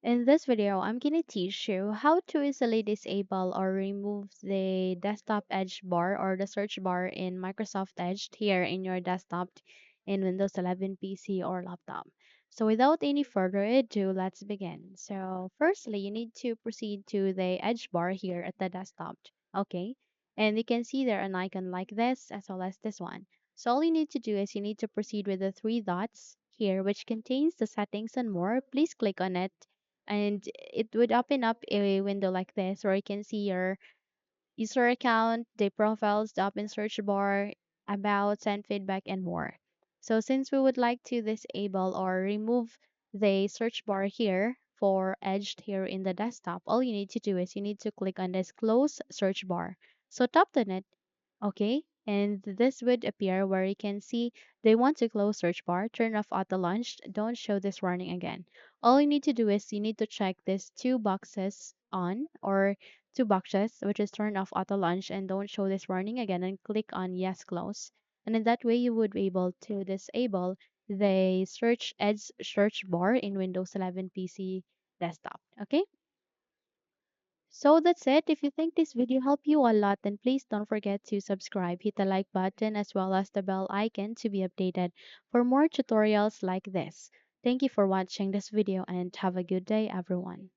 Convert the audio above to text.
In this video, I'm going to teach you how to easily disable or remove the desktop edge bar or the search bar in Microsoft Edge here in your desktop in Windows 11 PC or laptop. So without any further ado, let's begin. So firstly, you need to proceed to the edge bar here at the desktop. Okay. And you can see there an icon like this as well as this one. So all you need to do is you need to proceed with the three dots here, which contains the settings and more. Please click on it and it would open up a window like this where you can see your user account, the profiles, the open search bar, about, send feedback, and more. So since we would like to disable or remove the search bar here for Edge here in the desktop, all you need to do is you need to click on this close search bar. So tap on it. Okay, and this would appear where you can see they want to close search bar, turn off auto launch, don't show this warning again. All you need to do is you need to check this two boxes on or two boxes, which is turn off auto launch and don't show this warning again, and click on yes close. And in that way you would be able to disable the search edge search bar in Windows 11 PC desktop. Okay? So that's it. If you think this video helped you a lot, then please don't forget to subscribe, hit the like button as well as the bell icon to be updated for more tutorials like this. Thank you for watching this video and have a good day, everyone.